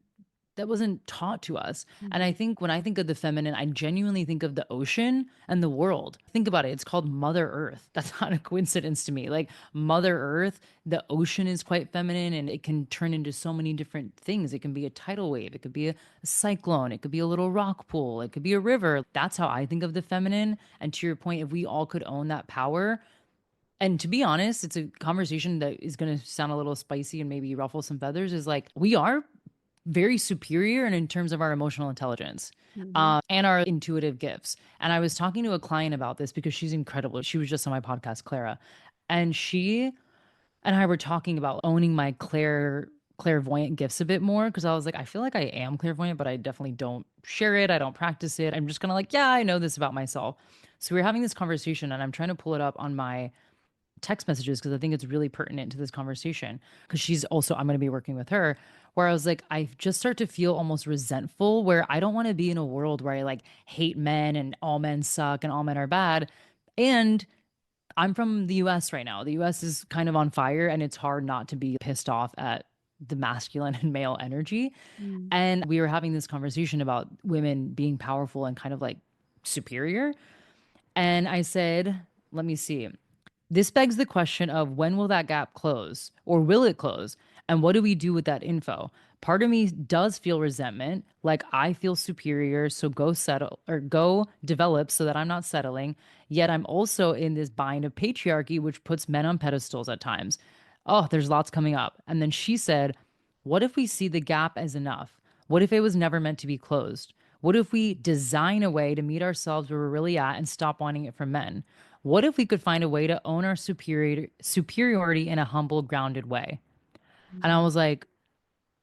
taught to us. And I Mhm. think when I think of the feminine, I genuinely think of the ocean and the world. Think about it. It's called Mother Earth. That's not a coincidence to me. Like Mother Earth, the ocean is quite feminine and it can turn into so many different things. It can be a tidal wave, it could be a cyclone, it could be a little rock pool, it could be a river. That's how I think of the feminine. And to your point, if we all could own that power, and to be honest, it's a conversation that is going to sound a little spicy and maybe ruffle some feathers. Is like we are very superior and in terms of our emotional intelligence Mhm. and our intuitive gifts. And I was talking to a client about this because she's incredible. She was just on my podcast, Clara, and she and I were talking about owning my clairvoyant gifts a bit more because I was like, I feel like I am clairvoyant, but I definitely don't share it. I don't practice it. I'm just kind of like, yeah, I know this about myself. So we were having this conversation, and I'm trying to pull it up on my text messages because I think it's really pertinent to this conversation. Because she's also, I'm going to be working with her, where I was like, I just start to feel almost resentful, where I don't want to be in a world where I like hate men and all men suck and all men are bad. And I'm from the US right now. The US is kind of on fire, and it's hard not to be pissed off at the masculine and male energy. Mm. And we were having this conversation about women being powerful and kind of like superior. And I said, let me see. This begs the question of when will that gap close or will it close? And what do we do with that info? Part of me does feel resentment, like I feel superior, so go settle or go develop so that I'm not settling. Yet I'm also in this bind of patriarchy, which puts men on pedestals at times. Oh, there's lots coming up. And then she said, what if we see the gap as enough? What if it was never meant to be closed? What if we design a way to meet ourselves where we're really at and stop wanting it from men? What if we could find a way to own our superiority in a humble, grounded way? And I Mm. was like,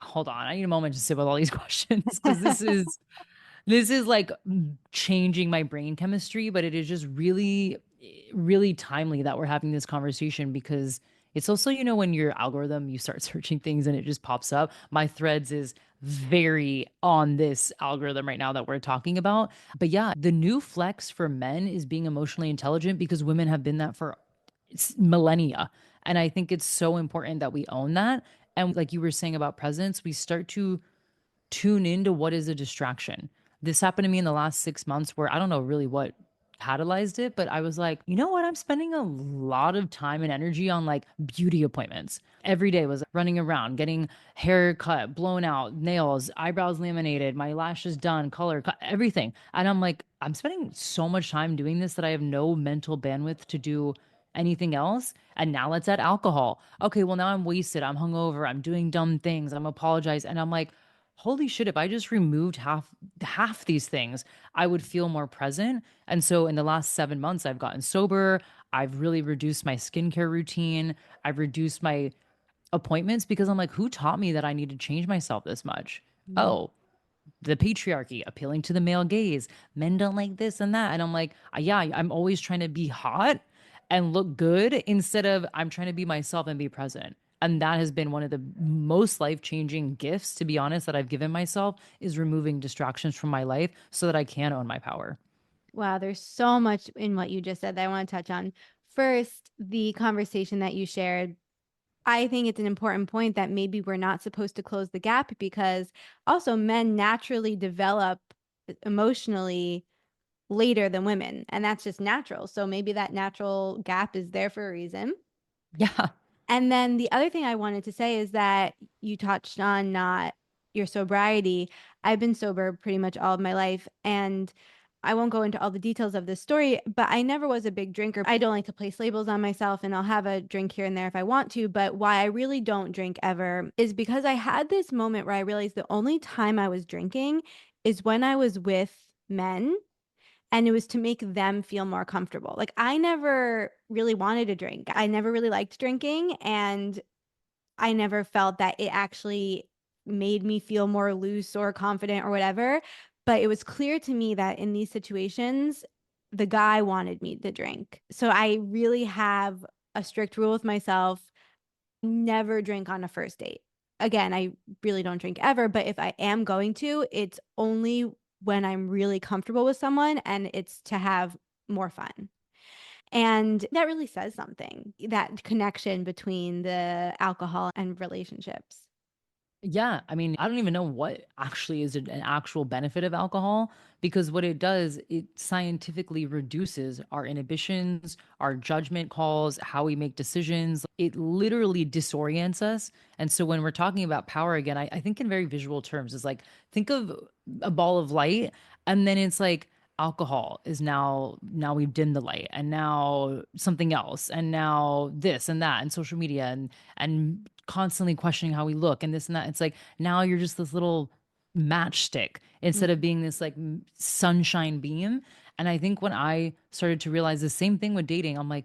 hold on, I need a moment to sit with all these questions because this is like changing my brain chemistry, but it is just really, really timely that we're having this conversation because it's also, when your algorithm, you start searching things and it just pops up. My threads is very on this algorithm right now that we're talking about. But yeah, the new flex for men is being emotionally intelligent because women have been that for millennia. And I think it's so important that we own that. And like you were saying about presence, we start to tune into what is a distraction. This happened to me in the last 6 months where I don't know really what catalyzed it, but I was like, you know what? I'm spending a lot of time and energy on like beauty appointments. Every day was running around, getting hair cut, blown out, nails, eyebrows laminated, my lashes done, color, cut, everything. And I'm like, I'm spending so much time doing this that I have no mental bandwidth to do anything else. And now let's add alcohol. Okay, well, now I'm wasted. I'm hungover. I'm doing dumb things. I'm apologize. And I'm like, holy shit, if I just removed half these things, I would feel more present. And so in the last 7 months, I've gotten sober. I've really reduced my skincare routine. I've reduced my appointments because I'm like, who taught me that I need to change myself this much? Mm. Oh, the patriarchy, appealing to the male gaze. Men don't like this and that. And I'm like, yeah, I'm always trying to be hot and look good instead of I'm trying to be myself and be present. And that has been one of the most life-changing gifts, to be honest, that I've given myself is removing distractions from my life so that I can own my power. Wow, there's so much in what you just said that I want to touch on. First, the conversation that you shared. I think it's an important point that maybe we're not supposed to close the gap because also men naturally develop emotionally later than women, and that's just natural. So maybe that natural gap is there for a reason. Yeah. And then the other thing I wanted to say is that you touched on not your sobriety. I've been sober pretty much all of my life, and I won't go into all the details of this story, but I never was a big drinker. I don't like to place labels on myself, and I'll have a drink here and there if I want to. But why I really don't drink ever is because I had this moment where I realized the only time I was drinking is when I was with men, and it was to make them feel more comfortable. Like I never really wanted to drink. I never really liked drinking, and I never felt that it actually made me feel more loose or confident or whatever. But it was clear to me that in these situations, the guy wanted me to drink. So I really have a strict rule with myself: never drink on a first date. Again, I really don't drink ever, but if I am going to, it's only when I'm really comfortable with someone and it's to have more fun. And that really says something, that connection between the alcohol and relationships. Yeah, I mean, I don't even know what actually is an actual benefit of alcohol because what it does, it scientifically reduces our inhibitions, our judgment calls, how we make decisions. It literally disorients us. And so when we're talking about power again, I think in very visual terms, is like think of a ball of light and then it's like alcohol is now we've dimmed the light and now something else and now this and that and social media and constantly questioning how we look and this and that. It's like now you're just this little matchstick instead of being this like sunshine beam. And I think when I started to realize the same thing with dating, I'm like,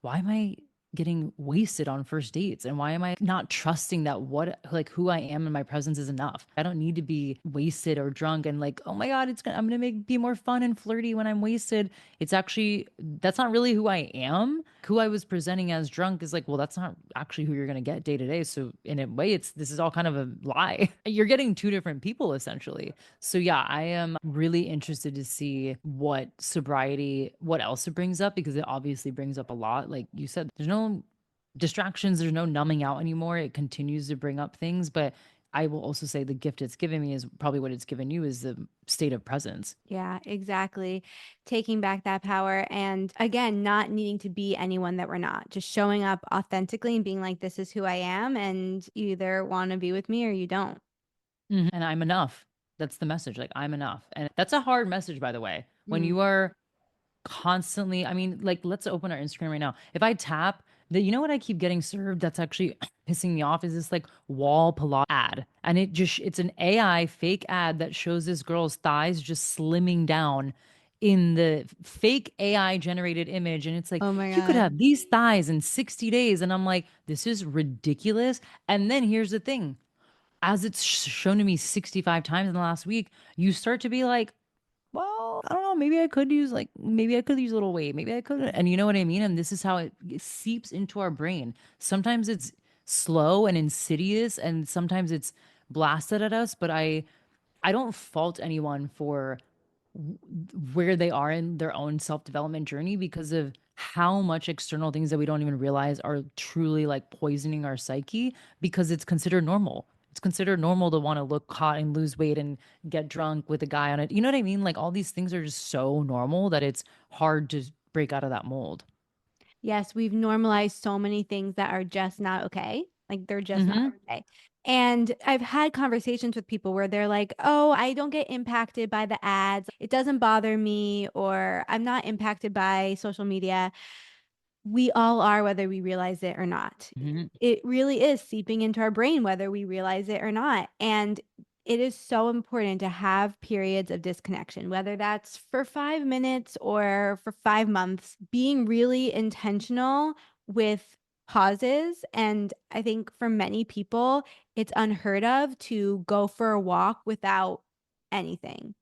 why am I getting wasted on first dates? And why am I not trusting that what like who I am in my presence is enough? I don't need to be wasted or drunk and like, oh my God, I'm gonna make be more fun and flirty when I'm wasted. It's actually that's not really who I am. Who I was presenting as drunk is like, well, that's not actually who you're gonna get day to day. So in a way, it's this is all kind of a lie. You're getting two different people essentially. So yeah, I am really interested to see what sobriety, what else it brings up because it obviously brings up a lot. Like you said, there's no distractions, there's no numbing out anymore. It continues to bring up things, but I will also say the gift it's given me is probably what it's given you is the state of presence. Yeah, exactly. Taking back that power. And again, not needing to be anyone that we're not, just showing up authentically and being like, this is who I am. And you either want to be with me or you don't. And I'm enough. That's the message. Like I'm enough. And that's a hard message, by the way. When Mm. you are constantly, I mean, like let's open our Instagram right now. If I tap the, you know what I keep getting served that's actually pissing me off is this like wall Pilates ad. And it's an AI fake ad that shows this girl's thighs just slimming down in the fake AI generated image. And it's like, Oh my you could God. have these thighs in 60 days. And I'm like, this is ridiculous. And then here's the thing, as it's shown to me 65 times in the last week, you start to be like, well, I don't know. Maybe I could use a little weight. Maybe I could. And you know what I mean? And this is how it seeps into our brain. Sometimes it's slow and insidious, and sometimes it's blasted at us. But I don't fault anyone for where they are in their own self-development journey because of how much external things that we don't even realize are truly like poisoning our psyche because it's considered normal. it's considered normal to want to look hot and lose weight and get drunk with a guy on it. You know what I mean? Like all these things are just so normal that it's hard to break out of that mold. Yes, we've normalized so many things that are just not okay. Like they're just not Hmm. okay. And I've had conversations with people where they're like, oh, I don't get impacted by the ads. It doesn't bother me, or I'm not impacted by social media. We all are, whether we realize it or not. Hmm. It really is seeping into our brain, whether we realize it or not. And it is so important to have periods of disconnection, whether that's for 5 minutes or for 5 months, being really intentional with pauses. And I think for many people, it's unheard of to go for a walk without anything,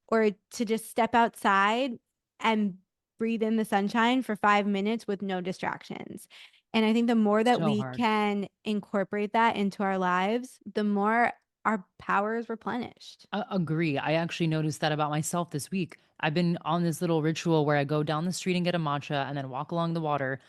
or to just step outside and breathe in the sunshine for 5 minutes with no distractions. And I think the more that So we hard. can incorporate that into our lives, the more our power is replenished. Agree. I actually noticed that about myself this week. I've been on this little ritual where I go down the street and get a matcha and then walk along the water.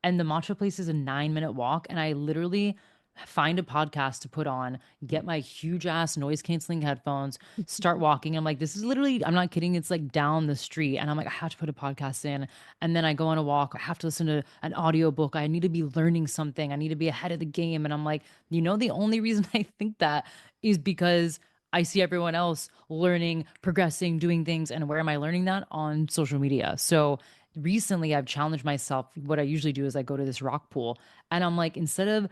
And the matcha place is a 9-minute walk. And I literally find a podcast to put on, get my huge ass noise canceling headphones, start walking. I'm like, this is literally, I'm not kidding. It's like down the street. And I'm like, I have to put a podcast in. And then I go on a walk. I have to listen to an audiobook. I need to be learning something. I need to be ahead of the game. And I'm like, the only reason I think that is because I see everyone else learning, progressing, doing things. And where am I learning that? On social media. So recently I've challenged myself. What I usually do is I go to this rock pool and I'm like, instead of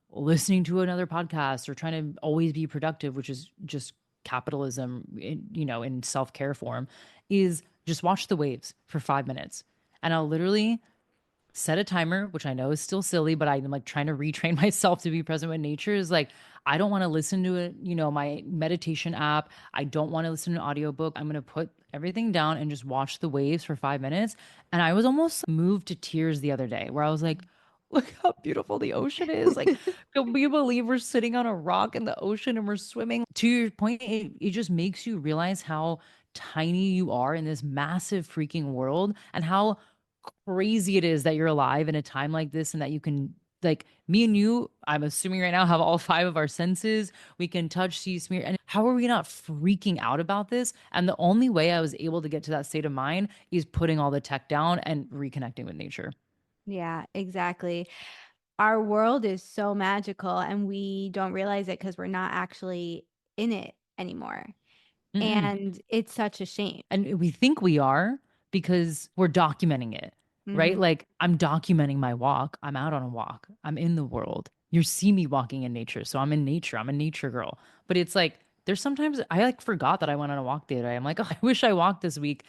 listening to another podcast or trying to always be productive, which is just capitalism in self-care form, is just watch the waves for 5 minutes. And I'll literally set a timer, which I know is still silly, but I'm like trying to retrain myself to be present with nature. Is like, I don't want to listen to it, my meditation app. I don't want to listen to an audiobook. I'm going to put everything down and just watch the waves for 5 minutes. And I was almost moved to tears the other day where I was like, look how beautiful the ocean is. Like, can we believe we're sitting on a rock in the ocean and we're swimming? To your point, it just makes you realize how tiny you are in this massive freaking world and how crazy it is that you're alive in a time like this and that you can, like, me and you, I'm assuming right now, have all five of our senses. We can touch, see, smear. And how are we not freaking out about this? And the only way I was able to get to that state of mind is putting all the tech down and reconnecting with nature. Yeah, exactly. Our world is so magical and we don't realize it because we're not actually in it anymore. Mm-mm. And it's such a shame. And we think we are because we're documenting it, right? Hmm. Like I'm documenting my walk. I'm out on a walk. I'm in the world. You see me walking in nature. So I'm in nature. I'm a nature girl. But it's like there's sometimes I like forgot that I went on a walk the other day. I'm like, oh, I wish I walked this week.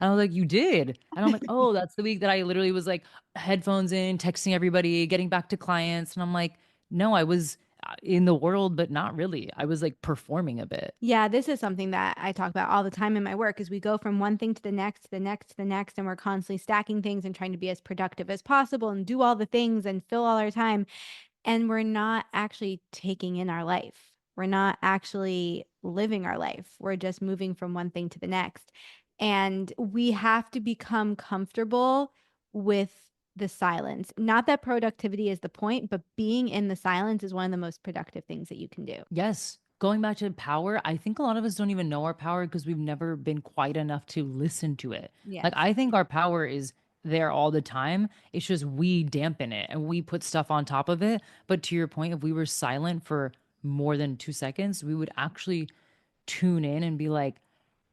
And I was like, you did. And I'm like, oh, that's the week that I literally was like headphones in, texting everybody, getting back to clients. And I'm like, no, I was in the world, but not really. I was like performing a bit. Yeah, this is something that I talk about all the time in my work is we go from one thing to the next, to the next, to the next, and we're constantly stacking things and trying to be as productive as possible and do all the things and fill all our time. And we're not actually taking in our life. We're not actually living our life. We're just moving from one thing to the next. And we have to become comfortable with the silence. Not that productivity is the point, but being in the silence is one of the most productive things that you can do. Yes. Going back to power, I think a lot of us don't even know our power because we've never been quiet enough to listen to it. Like, Yes. I think our power is there all the time. It's just we dampen it and we put stuff on top of it. But to your point, if we were silent for more than 2 seconds, we would actually tune in and be like,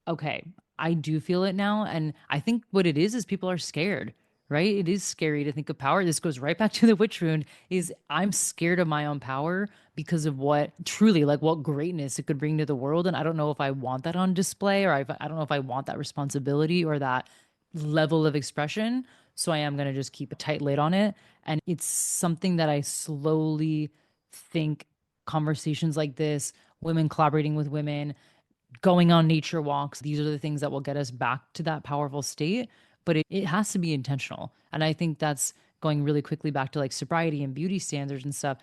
okay, I do feel it now. And I think what it is people are scared, right? It is scary to think of power. This goes right back to the witch wound is I'm scared of my own power because of what truly like what greatness it could bring to the world. And I don't know if I want that on display or I don't know if I want that responsibility or that level of expression. So I am going to just keep a tight lid on it. And it's something that I slowly think conversations like this, women collaborating with women, going on nature walks. These are the things that will get us back to that powerful state. But it has to be intentional. And I think that's going really quickly back to like sobriety and beauty standards and stuff.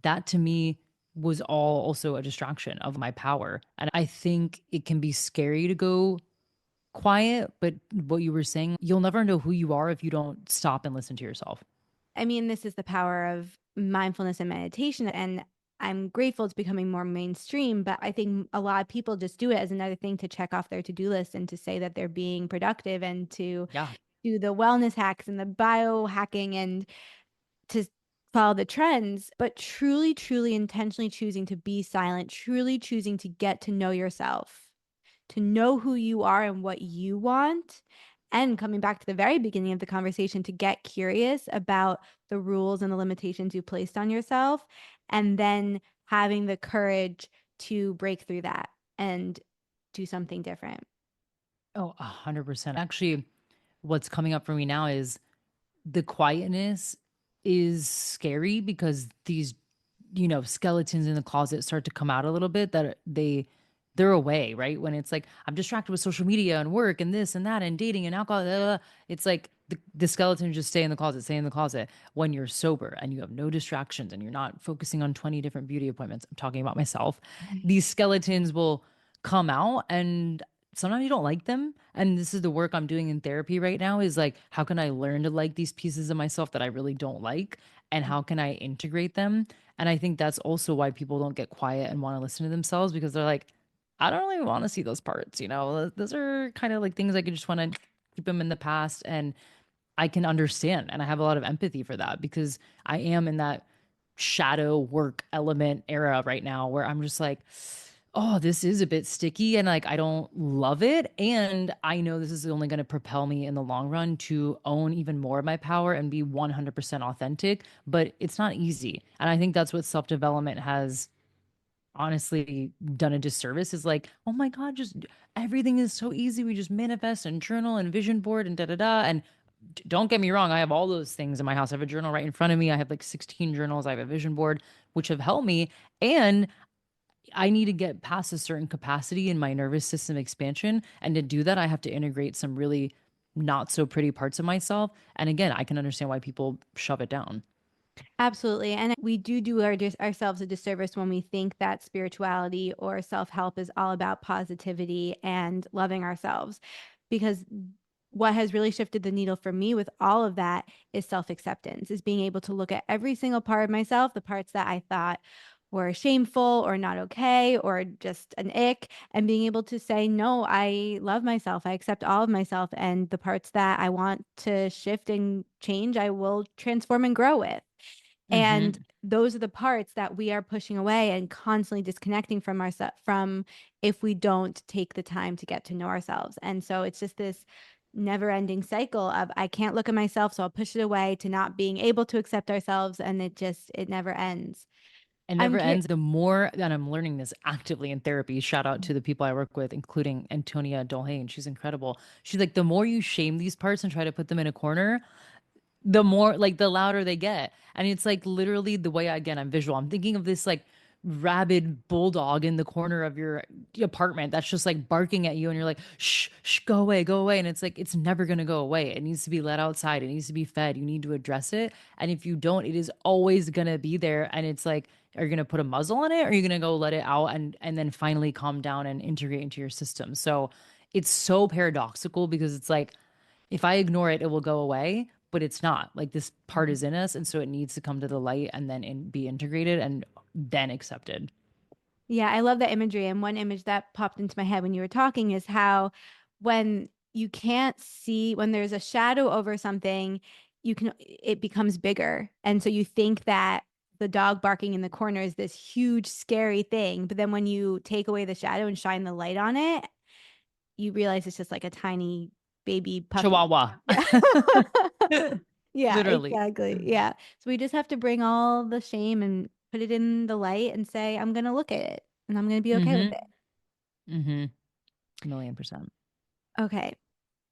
That to me was all also a distraction of my power. And I think it can be scary to go quiet. But what you were saying, you'll never know who you are if you don't stop and listen to yourself. I mean, this is the power of mindfulness and meditation. And I'm grateful it's becoming more mainstream, but I think a lot of people just do it as another thing to check off their to-do list and to say that they're being productive and to Yeah. do the wellness hacks and the biohacking and to follow the trends, but truly, truly intentionally choosing to be silent, truly choosing to get to know yourself, to know who you are and what you want. And coming back to the very beginning of the conversation, to get curious about the rules and the limitations you placed on yourself, and then having the courage to break through that and do something different. Oh, 100%. Actually, what's coming up for me now is the quietness is scary because these, skeletons in the closet start to come out a little bit that they're away, right? When it's like I'm distracted with social media and work and this and that and dating and alcohol, blah, blah, blah. It's like the skeletons just stay in the closet, stay in the closet. When you're sober and you have no distractions and you're not focusing on 20 different beauty appointments, I'm talking about myself, these skeletons will come out, and sometimes you don't like them. And this is the work I'm doing in therapy right now, is like, how can I learn to like these pieces of myself that I really don't like? And how can I integrate them? And I think that's also why people don't get quiet and want to listen to themselves, because they're like, I don't really want to see those parts. Those are kind of like things I could just want to keep them in the past. And I can understand. And I have a lot of empathy for that because I am in that shadow work element era right now where I'm just like, oh, this is a bit sticky and like I don't love it. And I know this is only going to propel me in the long run to own even more of my power and be 100% authentic. But it's not easy. And I think that's what self development has honestly done a disservice, is like, oh my God, just everything is so easy. We just manifest and journal and vision board and da da da. And don't get me wrong, I have all those things in my house. I have a journal right in front of me. I have like 16 journals. I have a vision board, which have helped me. And I need to get past a certain capacity in my nervous system expansion. And to do that, I have to integrate some really not so pretty parts of myself. And again, I can understand why people shove it down. Absolutely. And we do ourselves a disservice when we think that spirituality or self help is all about positivity and loving ourselves. Because what has really shifted the needle for me with all of that is self acceptance, is being able to look at every single part of myself, the parts that I thought were shameful or not okay or just an ick, and being able to say, no, I love myself. I accept all of myself. And the parts that I want to shift and change, I will transform and grow with. And Hmm. those are the parts that we are pushing away and constantly disconnecting from ourselves from if we don't take the time to get to know ourselves. And so it's just this never ending cycle of I can't look at myself, so I'll push it away, to not being able to accept ourselves. And it never ends. It I'm never curious. ends. The more that I'm learning this actively in therapy, shout out to the people I work with, including Antonia Dolhane. She's incredible. She's like, the more you shame these parts and try to put them in a corner, the more like the louder they get. And it's like literally the way, again, I'm visual. I'm thinking of this like rabid bulldog in the corner of your apartment that's just like barking at you, and you're like, shh, shh, go away, go away. And it's like, it's never going to go away. It needs to be let outside. It needs to be fed. You need to address it. And if you don't, it is always going to be there. And it's like, are you going to put a muzzle on it, or are you going to go let it out and then finally calm down and integrate into your system? So it's so paradoxical because it's like, if I ignore it, it will go away, but it's not. Like this part is in us, and so it needs to come to the light and then be integrated and then accepted. Yeah, I love that imagery. And one image that popped into my head when you were talking is how when you can't see, when there's a shadow over something, it becomes bigger. And so you think that the dog barking in the corner is this huge, scary thing. But then when you take away the shadow and shine the light on it, you realize it's just like a tiny baby puppy. Chihuahua. Yeah. Yeah, Literally. exactly. Yeah. So we just have to bring all the shame and put it in the light and say, I'm going to look at it and I'm going to be okay with Mm-hmm. it. Mm-hmm. 1,000,000%. Okay.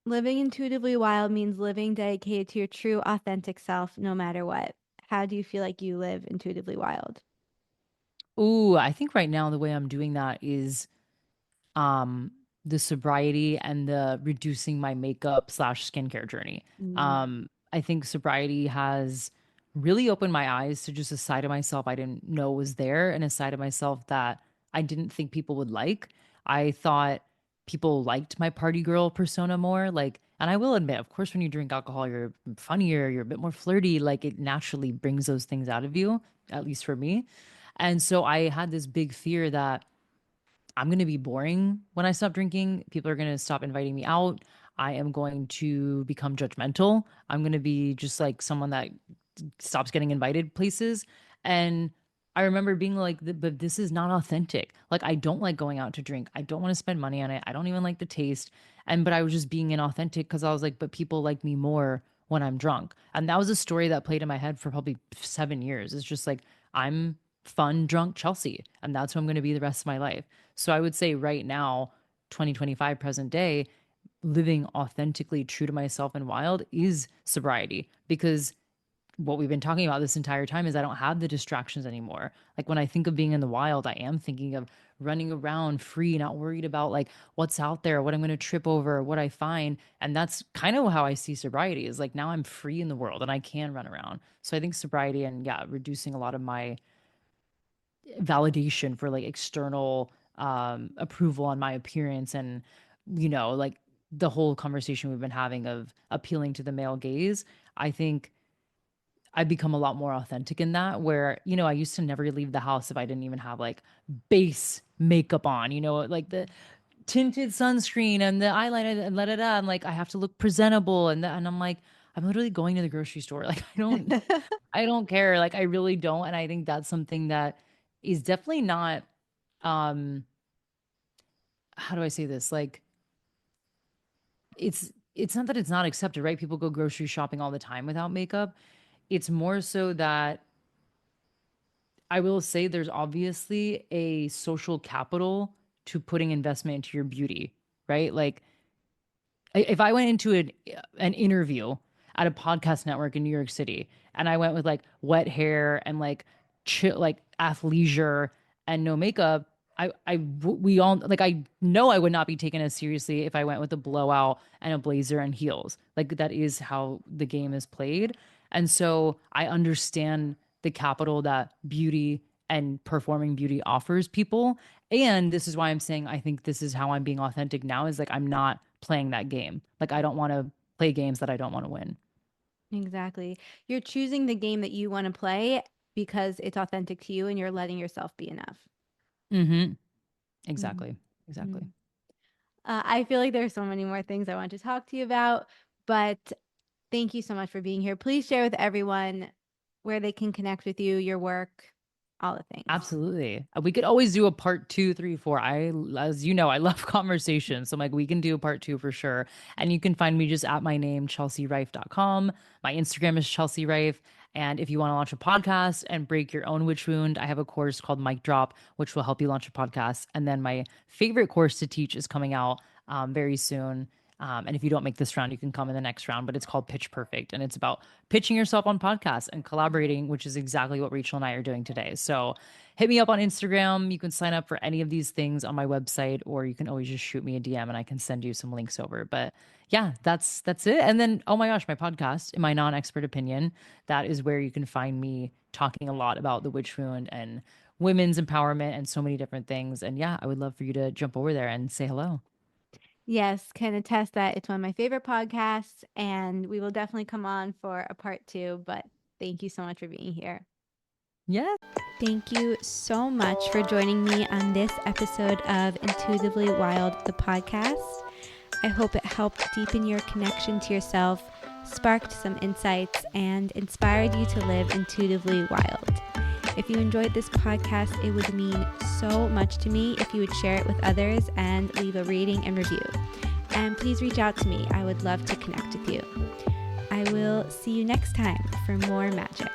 Living intuitively wild means living dedicated to your true, authentic self, no matter what. How do you feel like you live intuitively wild? Ooh, I think right now the way I'm doing that is um the sobriety and the reducing my makeup slash skincare journey. Mm. I think sobriety has really opened my eyes to just a side of myself I didn't know was there, and a side of myself that I didn't think people would like. I thought people liked my party girl persona more. Like, and I will admit, of course, when you drink alcohol, you're funnier, you're a bit more flirty. Like, it naturally brings those things out of you, at least for me. And so I had this big fear that I'm going to be boring when I stop drinking. People are going to stop inviting me out. I am going to become judgmental. I'm going to be just like someone that stops getting invited places. And I remember being like, but this is not authentic. Like, I don't like going out to drink. I don't want to spend money on it. I don't even like the taste. But I was just being inauthentic because I was like, but people like me more when I'm drunk. And that was a story that played in my head for probably 7 years. It's just like, I'm fun, drunk Chelsea, and that's who I'm going to be the rest of my life. So I would say right now, 2025, present day, living authentically true to myself and wild is sobriety, because what we've been talking about this entire time is I don't have the distractions anymore. Like when I think of being in the wild, I am thinking of running around free, not worried about like what's out there, what I'm going to trip over, what I find. And that's kind of how I see sobriety, is like now I'm free in the world and I can run around. So I think sobriety and yeah, reducing a lot of my validation for like external approval on my appearance, and like the whole conversation we've been having of appealing to the male gaze. I think I've become a lot more authentic in that, where, I used to never leave the house if I didn't even have like base makeup on, like the tinted sunscreen and the eyeliner and I'm like, I have to look presentable. And I'm like, I'm literally going to the grocery store. Like, I don't care. Like, I really don't. And I think that's something that is definitely not, um, how do I say this? Like, it's not that it's not accepted, right? People go grocery shopping all the time without makeup. It's more so that I will say there's obviously a social capital to putting investment into your beauty, right? Like, if I went into an interview at a podcast network in New York City and I went with like wet hair and like chill, like athleisure and no makeup, we all like, I know I would not be taken as seriously if I went with a blowout and a blazer and heels. Like, that is how the game is played. And so I understand the capital that beauty and performing beauty offers people. And this is why I'm saying I think this is how I'm being authentic now, is like I'm not playing that game. Like, I don't want to play games that I don't want to win. Exactly. You're choosing the game that you want to play because it's authentic to you and you're letting yourself be enough. Mm-hmm. Mhm. Exactly. Exactly. Mhm. I feel like there's so many more things I want to talk to you about, but thank you so much for being here. Please share with everyone where they can connect with you, your work, all the things. Absolutely. We could always do a part 2, 3, 4. As you know, I love conversation. So I'm like, we can do a part 2 for sure. And you can find me just at my name, chelsearife.com. My Instagram is Chelsea Rife. And if you want to launch a podcast and break your own witch wound, I have a course called Mic Drop, which will help you launch a podcast. And then my favorite course to teach is coming out very soon. And if you don't make this round, you can come in the next round, but it's called Pitch Perfect. And it's about pitching yourself on podcasts and collaborating, which is exactly what Rachel and I are doing today. So hit me up on Instagram. You can sign up for any of these things on my website, or you can always just shoot me a DM and I can send you some links over. But yeah, that's it. And then, oh my gosh, my podcast, In My Non-Expert Opinion, that is where you can find me talking a lot about the witch wound and women's empowerment and so many different things. And yeah, I would love for you to jump over there and say hello. Yes, can attest that it's one of my favorite podcasts, and we will definitely come on for a part 2, but thank you so much for being here. Yeah. Thank you so much for joining me on this episode of Intuitively Wild, the podcast. I hope it helped deepen your connection to yourself, sparked some insights, and inspired you to live intuitively wild. If you enjoyed this podcast, it would mean so much to me if you would share it with others and leave a rating and review. And please reach out to me. I would love to connect with you. I will see you next time for more magic.